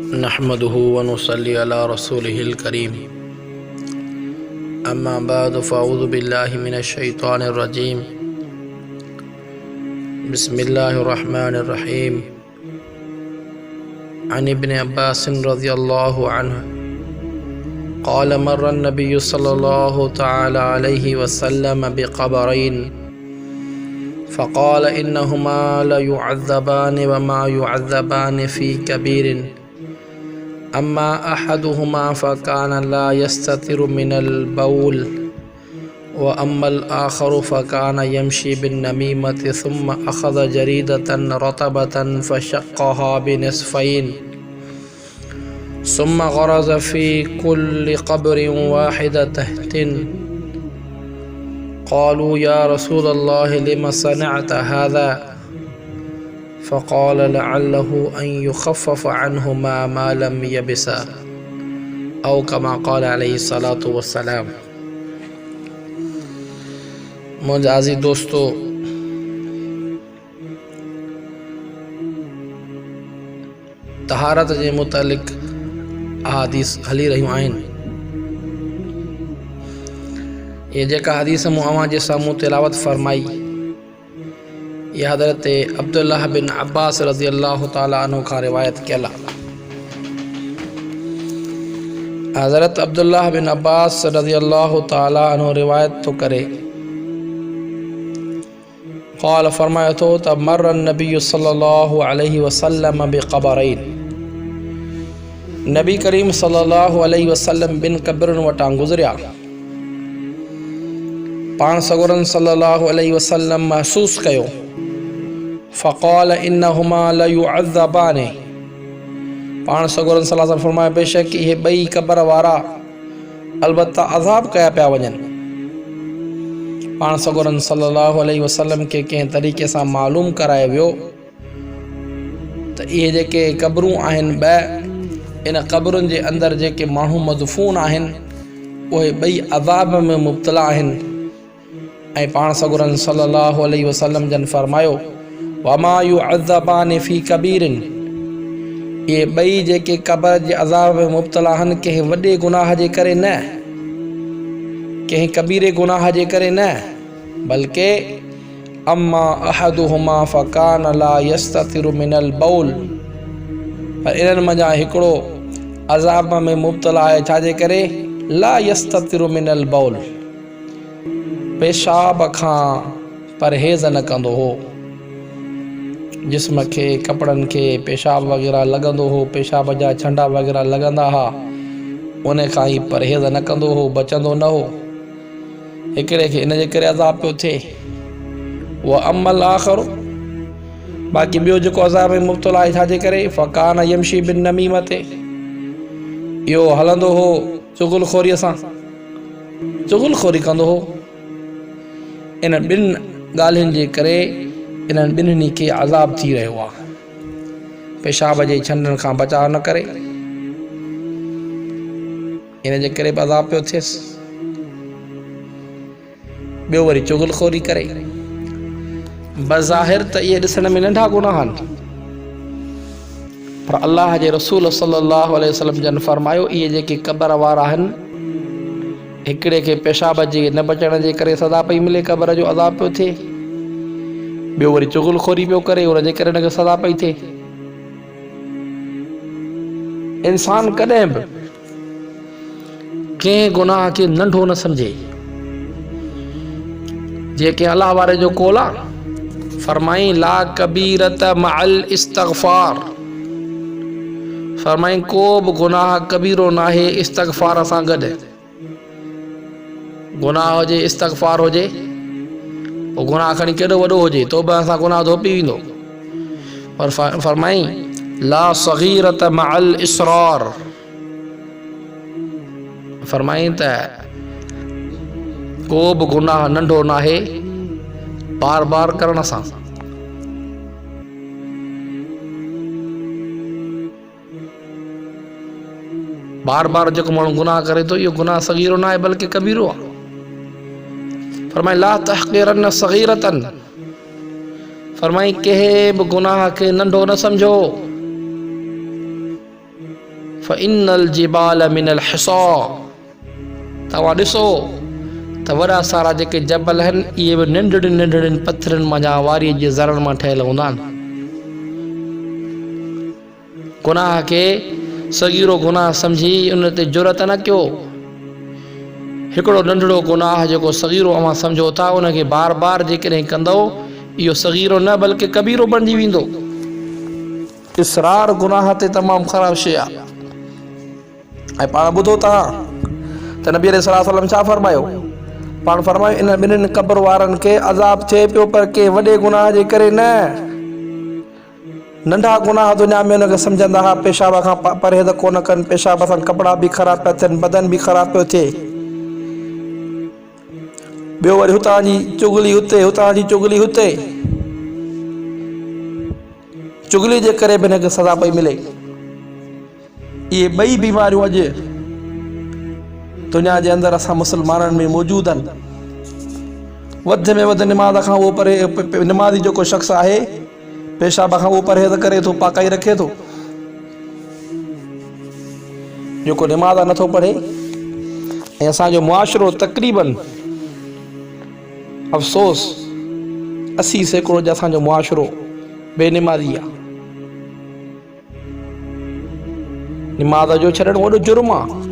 नहमदुहु व नुसल्ली अला रसूलिहिल करीम। अम्मा बाद फ़अऊज़ु बिल्लाहि मिनश शैतानिर रजीम। बिस्मिल्लाहिर रहमानिर रहीम। अन इब्न अब्बास रज़ियल्लाहु अन्हु क़ाल मर्र नबिय्यु सल्लल्लाहु तआला अलैहि वसल्लम बिक़बरैन फ़क़ाल इन्नहुमा लयुअज़्ज़बान व मा युअज़्ज़बान फ़ी कबीरिन अम्मा अहदुहुमा फ़कान ला यस्ततिरु मिनल बौल व अम्मल आखरु फ़कान यमशी बिन्नमीमति सुम्मा अख़ज़ जरीदतन रतबतन फ़शक़्क़हा बिनिस्फ़ैन सुम्मा ग़रज़ फ़ी कुल्लि क़ब्रिन वाहिदतिन क़ालू या रसूलल्लाह लिमा सनअत हाज़ा फ़क़ाल लअल्लहु अन युख़फ़फ़ अन्हुमा मा लम यबिसा औ कमा क़ाल अलैहि सलातु वस्सलाम। मुझे आज़ी दोस्तों, तहारत जे मुतालिक़ अहादीस हली रहियूं आहिनि। ये जेका हदीस मूं अवां जे साम्हूं तिलावत फरमाई, यह हज़रत अब्दुल्लाह बिन अब्बास रज़ियल्लाहु ताला अन्हु खां रिवायत कयल आहे। हज़रत अब्दुल्लाह बिन अब्बास रज़ियल्लाहु ताला अन्हु रिवायत तो करे, क़ाल फरमायो तो त मर्र नबिय्यु सल्लल्लाहु अलैहि वसल्लम बिक़बरैन, नबी करीम सल्लल्लाहु अलैहि वसल्लम बिन क़ब्रनि वटां गुज़रिया। पाण सगोरन सल्लल्लाहु अलैहि वसल्लम महसूस कयो, फ़क़ाल इन्नहुमा लयुअज़्ज़बान, पाण सगोरन सल्लल्लाहु अलैहि वसल्लम फरमाया बेशक इहे ॿई क़ब्र वारा अलबत्ता अज़ाब कया पिया वञनि। पाण सगोरन सल्लल्लाहु अलैहि वसल्लम के कंहिं तरीक़े सां मालूम करायो वियो त इहे जेके क़ब्रूं आहिनि ॿ, इन क़ब्रुनि जे अंदरि जेके माण्हू मदफ़ून आहिनि उहे ॿई अज़ाब में मुब्तला आहिनि। ऐं पाण सगोरन सल्लल्लाहु अलैहि वसल्लम जन फरमायो वमा युअज़्ज़बान फ़ी कबीरिन, ये ॿई जेके क़ब्र जे अज़ाब में मुब्तला आहिनि कंहिं वॾे गुनाह जे करे न, कंहिं कबीरे गुनाह जे करे न, बल्कि अम्मा अहदुहुमा फ़कान ला यस्ततिरु मिनल बौल, पर इन्हनि मंझां हिकिड़ो अज़ाब में मुब्तला आहे छाजे करे, ला यस्ततिरु मिनल बौल, पेशाब खां परहेज़ न कंदो हो। जिस्म के कपड़न के पेशाब वग़ैरह लगंदो हो, पेशाब जा छंडा वग़ैरह लगंदा हा, उन खां ही परहेज़ न कंदो हो, बचंदो न हो। हिकिड़े खे इन जे करे अज़ाब पियो थिए। व अम्मल आख़िर, बाक़ी ॿियो जेको अज़ाब में मुब्तला आहे छाजे करे, फ़कान यमशी बिन्नमीमति, इहो हलंदो हो चुगलखोरीअ सां, चुगलखोरी कंदो हो। इन ॿिनि ॻाल्हियुनि जे करे इन्हनि ॿिन्हिनि खे अज़ाब थी रहियो आहे। पेशाब जे छंडनि खां बचाव न करे, इन जे करे बि अज़ाब पियो थियसि। ॿियो वरी चुगलखोरी करे। बज़ाहिर त इहे ॾिसण में नंढा गुनाह आहिनि, पर अल्लाह जे रसूल सल्लल्लाहु अलैहि वसल्लम जन फरमायो इहे जेके क़ब्र वारा आहिनि, हिकिड़े खे पेशाब जे न बचण जे करे सज़ा पई मिले, क़ब्र जो अज़ाब पियो थिए। ॿियो वरी चुगलखोरी पियो करे, उन जे करे हुनखे सज़ा पई थिए। इंसान कॾहिं बि कंहिं गुनाह खे नंढो न सम्झे। जेके अल्लाह वारे जो कौल आहे, फरमाई ला कबीरत मअल इस्तग़फ़ार, फरमाई को बि गुनाह कबीरो न आहे इस्तग़फ़ार सां गॾु। गुनाह हुजे, इस्तग़फ़ार हुजे, पोइ गुनाह खणी केॾो वॾो हुजे तो बि असां गुनाह धोपी वेंदो। पर फरमाई ला सग़ीरत मअल इसरार, फरमाई त को बि गुनाह नंढो न आहे बार बार करण सां। बार बार जेको माण्हू गुनाह करे थो, इहो गुनाह सग़ीरो न आहे बल्कि कबीरो आहे। फरमाई ला तहक़ीरन सग़ीरतन, फरमाई कंहिं बि गुनाह खे नंढो न समझो। फ़इन्नल जिबाल मिनल हिसा, तव्हां ॾिसो त वॾा सारा जेके जबल आहिनि इहे बि नंढड़ियुनि नंढड़ियुनि पथरनि मां या वारीअ जे ज़रनि मां ठहियल हूंदा आहिनि। गुनाह खे सगीरो गुनाह सम्झी उन ते जुरत न कयो। हिकिड़ो नंढड़ो गुनाह जेको सगीरो अवां सम्झो था उनखे बार बार जेकॾहिं कंदव इहो सगीरो न बल्कि कबीरो बणिजी वेंदो। इसरार गुनाह ते तमामु ख़राबु शइ आहे। ऐं पाण ॿुधो था त नबी अलैहि छा फरमायो? पाण फरमायो इन ॿिन्हिनि क़ब्र वारनि खे अज़ाब थिए पियो पर के वॾे गुनाह जे करे न। नंढा गुनाह दुनिया में उनखे सम्झंदा हुआ पेशाब खां परहेज़ कोन कनि, पेशाब सां कपिड़ा बि ख़राब पिया थियनि, बदन बि ख़राब पियो थिए। ॿियो वरी हुतां जी चुगली हुते, हुतां जी चुगली हुते, चुगली जे करे बि हिनखे सज़ा पई मिले। इहे ॿई बीमारियूं अॼु दुनिया जे अंदरि असां मुस्लमाननि में मौजूदु आहिनि। वधि में वधि निमाज़ खां उहो परे, निमाज़ी जेको शख़्स आहे पेशाब खां उहो परहेज़ करे थो, पाकाई रखे थो। जेको निमाज़ नथो पढ़े, ऐं असांजो मुआशिरो तक़रीबन अफ़सोस 80% जो असांजो मुआशिरो बेनिमाज़ी आहे। निमाज़ जो छॾणु वॾो जुर्म आहे,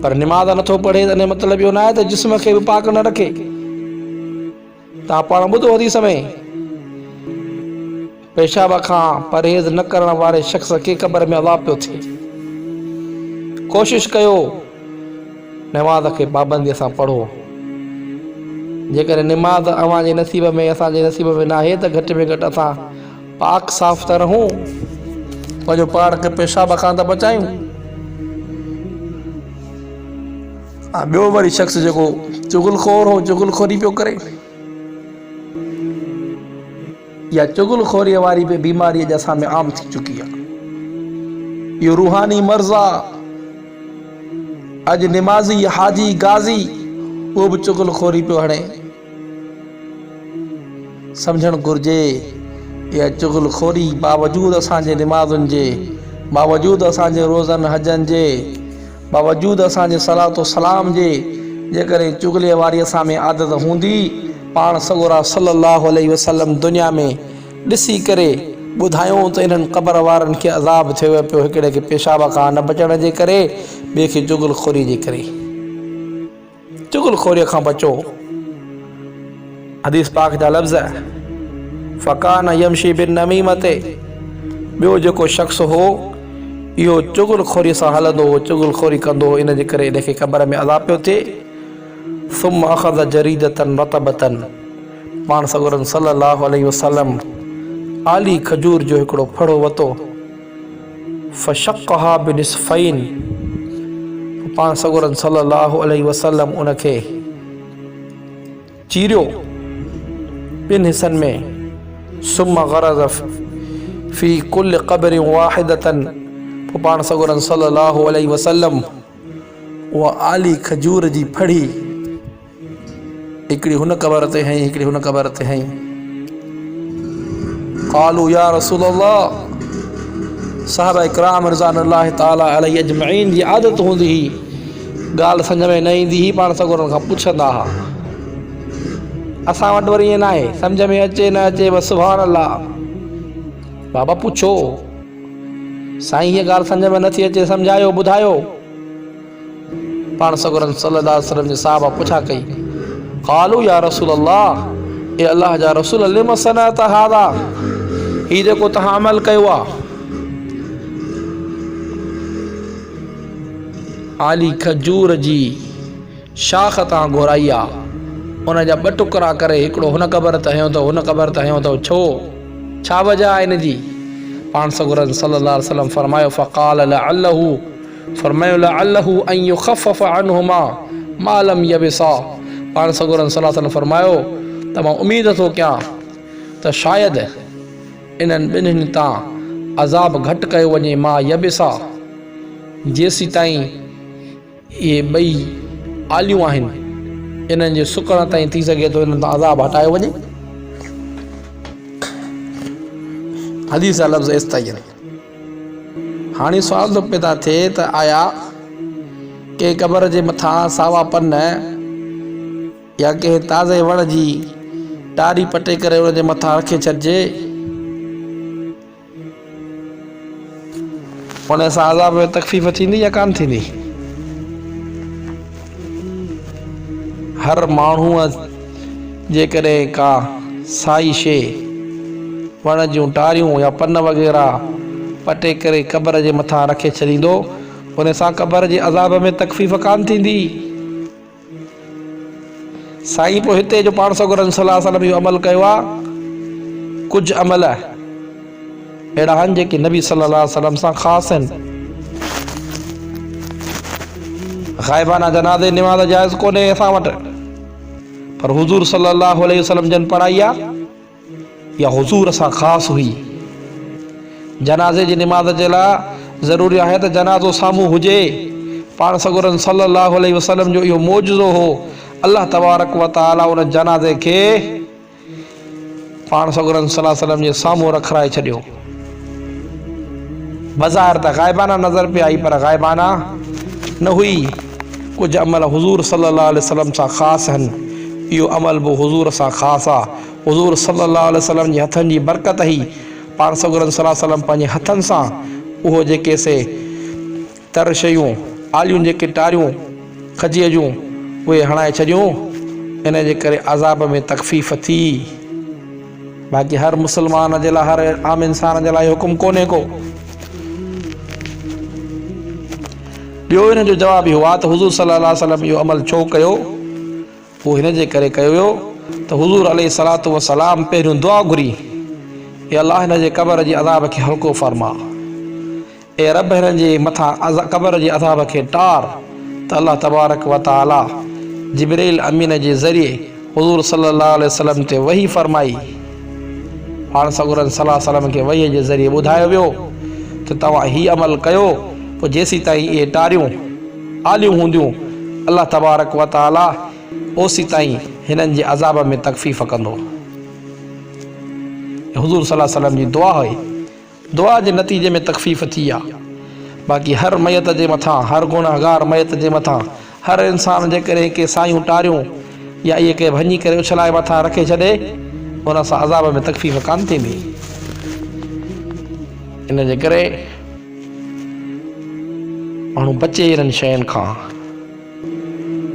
पर निमाज़ नथो पढ़े त इन मतिलबु इहो न आहे त जिस्म खे बि पाक न रखे। तव्हां पाण ॿुधो हदीस में पेशाब खां परहेज़ न करण वारे शख़्स खे क़ब्र में अज़ाब पियो थिए। कोशिशि कयो निमाज़ खे पाबंदीअ सां पढ़ो। जेकॾहिं निमाज़ अव्हां जे नसीब में, असांजे नसीब में न आहे त घटि में घटि असां पाक साफ़ त रहूं, पंहिंजो पाण खे पेशाब खां त बचायूं। ॿियो वरी शख़्स जेको चुगलखोर हो, चुगलखोरी पियो करे, या चुगलखोरीअ वारी बि बीमारी अॼु असां में आम थी चुकी आहे। इहो रूहानी मर्ज़ आहे। अॼु निमाज़ी, हाजी, गाज़ी उहो बि चुगलखोरी पियो हणे। सम्झणु घुरिजे इहा चुगलखोरी बावजूदि असांजे निमाज़ुनि जे, बावजूदि असांजे रोज़नि हजनि जे, बावजूदि असांजे सलातो सलाम जे, जेकॾहिं चुगलीअ वारी असां में आदत हूंदी, पाण सगोरा सल्लल्लाहु अलैहि वसल्लम दुनिया में ॾिसी करे ॿुधायूं त इन्हनि क़ब्र वारनि खे अज़ाब थियो पियो हिकिड़े खे पेशाब खां न बचण जे करे, ॿिए खे चुगलखोरी जे करे। चुगलखोरीअ खां बचो। हदीस पाक जा लफ़्ज़ फ़कान यमशी बिन नमीमते, ॿियो जेको शख़्स हो इहो चुगलखोरी सां हलंदो हो, चुगलखोरी कंदो हो, इन जे करे इनखे क़ब्र में अज़ाब पियो थिए। सुम अख़ज़ जरीदतन रतबतन, पाण सगोरन सल्लल्लाहु अलैहि वसल्लम आली खजूर जो हिकिड़ो फड़ो वरितो, फ़शक़्क़हा बिनिस्फ़ैन, पाण सगोरन सल्लल्लाहु अलैहि वसल्लम उनखे चीरियो ॿिनि हिसनि में। सुम ग़रज़ फ़ी कुल क़ब्र वाहिदतन, पोइ पाण सगोरन सल्लल्लाहु अलैहि वसल्लम उहा आली खजूर जी फड़ी हिकिड़ी हुन क़ब्र ते हईं, हिकिड़ी हुन क़ब्र ते हईं। क़ालू या रसूल अल्लाह, साहबा इकराम रिज़वानुल्लाहि ताला अलैहि अजमईन जी आदत हूंदी हुई, ॻाल्हि सम्झ में न ईंदी हुई, पाण सगोरन खां पुछंदा हुआ। असां वटि वरी ईअं न आहे, सम्झ में अचे न अचे बसि सुभान अल्लाह, बाबा पुछो साईं हीअ ॻाल्हि सम्झ में नथी अचे, सम्झायो, ॿुधायो। पाण सगोरन सल्लल्लाहु अलैहि वसल्लम जे साहबा पुछा कई, क़ालू या रसूल अल्लाह, ए अल्लाह जा रसूल, लिम सनअत हाज़ा, हीउ जेको तव्हां अमल कयो आहे, आली खजूर जी शाख तव्हां घुराई आहे, उन जा 2 टुकड़ा करे हिकिड़ो हुन क़ब्र ते हयो अथव, हुन क़ब्र ते हयो अथव, छा वजह आहे इन जी? पाण सगोरन सल्लल्लाहु अलैहि वसल्लम फरमायो, फ़क़ाल लअल्लहु, फरमायो लअल्लहु अन युख़फ़फ़ अन्हुमा मा लम यबिसा, पाण सगोरन सल्लल्लाहु अलैहि वसल्लम फरमायो त मां उमीद थो कयां त शायदि इन्हनि ॿिन्हिनि तां अज़ाब घटि कयो वञे, मां यबिसा, जेसीं ताईं इहे ॿई आलियूं आहिनि इन्हनि जे सुकण ताईं थी सघे थो इन्हनि तां अज़ाब हटायो वञे। हदीस जा लफ़्ज़ एसिताईं आहिनि। हाणे सुवाल थो पैदा थिए त आया के क़बर जे मथां सावा पन या के ताज़े वण जी टारी पटे करे उन जे मथां रखे छॾिजे, उन सां अज़ाब में तकलीफ़ थींदी या कान थींदी? हर माण्हूअ जेकॾहिं का साई शइ वण जूं टारियूं या पन वग़ैरह पटे करे क़बर जे मथां रखे छॾींदो, उन सां क़बर जे अज़ाब में तकलीफ़ कान थींदी। साईं पोइ हिते जो पाण सॻोरनि सल्लल्लाहु अलैहि वसल्लम इहो अमल कयो आहे। कुझु अमल अहिड़ा आहिनि जेके नबी सल्लल्लाहु अलैहि वसल्लम सां ख़ासि आहिनि। ग़ाइबाना जनाज़े निमाज़ जाइज़ कोन्हे असां वटि, पर हुज़ूर सल्लल्लाहु अलैहि वसल्लम जन पढ़ाई आहे या हुज़ूर सां ख़ासि हुई। जनाज़े जी निमाज़ जे लाइ ज़रूरी आहे त जनाज़ो साम्हूं हुजे। पाण सॻोरनि सल्लल्लाहु अलैहि वसल्लम जो इहो मौजज़ो हो। अल्लाह तबारक व तआला उन जनाज़े खे पाण सॻोरनि सल्लल्लाहु अलैहि वसल्लम जे साम्हूं रखाए छॾियो। बज़ाहिर त ग़ाइबाना नज़र पे आई, पर ग़ाइबाना न हुई। कुझु अमल हुज़ूर सल्लल्लाहु अलैहि वसल्लम सां ख़ासि आहिनि। इहो अमल बि हुज़ूर सां ख़ासि आहे। हुज़ूर सल्लल्लाहु अलैहि वसल्लम जे हथनि जी बरकत ई पाण सॻोरनि सल्लल्लाहु अलैहि वसल्लम पंहिंजे हथनि सां उहो जेके से तर शयूं आलियूं जेके टारियूं खजीअ जूं उहे हणाए छॾियूं, इन जे करे अज़ाब में तकलीफ़ थी। बाक़ी हर मुस्लमान जे लाइ, हर आम इंसान जे लाइ हुकुम कोन्हे को। ॿियो हिन जो जवाबु इहो आहे त हुज़ूर सल्लल्लाहु अलैहि वसल्लम इहो अमल छो कयो? उहो हिन जे करे कयो वियो त हुज़ूर अलैहि सलातो व सलाम पहिरियों दुआ घुरी, ए अल्लाह हिन जे क़बर जे अज़ाब खे हल्को फरमा, ए रब हिन जे मथां क़बर जे अज़ाब खे टार। त अल्लाह तबारक व तआला जिब्रील अमीन जे ज़रिए हुज़ूर सल्लल्लाहु अलैहि वसल्लम ते वही फरमाई। पाण सॻोरनि सल्लल्लाहु अलैहि वसल्लम खे वही जे ज़रिए ॿुधायो वियो त तव्हां हीउ अमल कयो, पोइ जेसीं ताईं इहे टारियूं आलियूं हूंदियूं अल्लाह तबारक व तआला ओसी ताईं हिननि जे अज़ाब में तकलीफ़ कंदो। हुज़ूर सल्लल्लाहु अलैहि वसल्लम जी दुआ हुई। दुआ जे नतीजे में तकलीफ़ थी आहे। बाक़ी हर मयत जे मथां, हर गुनहगार मयत जे मथां, हर इंसान जेकॾहिं के सायूं टारियूं या इहे के भञी करे उछलाए मथां रखे छॾे, उन सां अज़ाब में तकलीफ़ कान थींदी। इन जे करे माण्हू बचे इन्हनि शयुनि खां,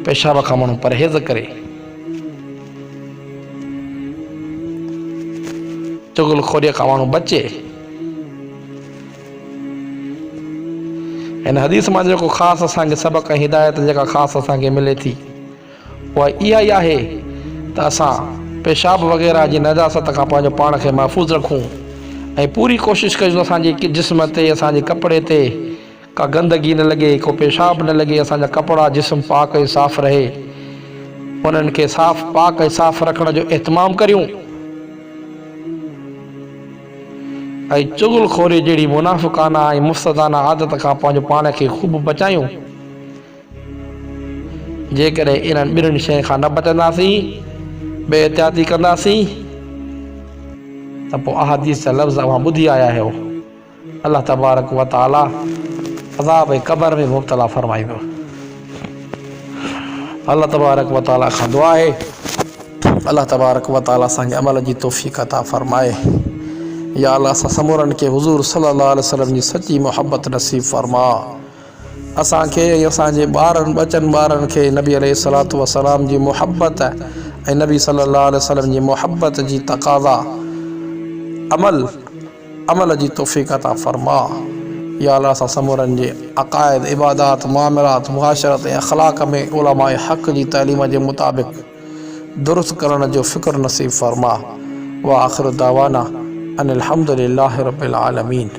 पेशाब खां माण्हू परहेज़ करे, चुगलखोरीअ खां माण्हू बचे। हिन हदीस मां जेको ख़ासि असांखे सबक़ ऐं हिदायत जेका ख़ासि असांखे मिले थी, उहा इहा ई आहे त असां पेशाब वग़ैरह जी नजासत खां पंहिंजो पाण खे महफ़ूज़ रखूं ऐं पूरी कोशिशि कयूं असांजे जिस्म ते, असांजे कपिड़े ते का गंदगी न लॻे, को पेशाब न लॻे, असांजा कपिड़ा जिस्म पाक ऐं साफ़ रहे। उन्हनि खे पाक ऐं साफ़ रखण जो एहतमाम करियूं ऐं चुगलखोरी जहिड़ी मुनाफ़िक़ाना ऐं मुफ़्सदाना आदत खां पंहिंजो पाण खे ख़ूब बचायूं। जेकॾहिं इन्हनि ॿिन्हिनि शयुनि खां न बचंदासीं, बेहतियाती कंदासीं, त पोइ अहादीस जा लफ़्ज़ अवां ॿुधी आया आहियो, अल्लाह तबारक व तआला अज़ाब क़बर में मुब्तला फरमाईंदो। अल्लाह तबारक व तआला खां दुआ आहे अल्लाह तबारक व तआला असांखे अमल जी तौफ़ीक़ अता फरमाए। या अल्लाह असां समूरनि खे हुज़ूर सल्लल्लाहु अलैहि वसल्लम जी सची मोहब्बत नसीब फरमा। असांखे ऐं असांजे ॿारनि बचनि ॿारनि खे नबी अलैहिस्सलातु वस्सलाम जी मोहब्बत ऐं नबी सल्लल्लाहु अलैहि वसल्लम जी मोहब्बत जी तक़ाज़ा अमल जी तौफ़ीक़ अता फरमा। या अल्लाह असां समूरनि जे अक़ाइद, इबादात, मुआमलात, मुआशरत ऐं अख़लाक़ में उलमाए हक़ जी तालीम जे मुताबिक़ दुरुस्त करण जो फ़िक्र नसीब फरमा। व आख़िर दावाना अनिल हम्दुलिल्लाहि रब्बिल आलमीन।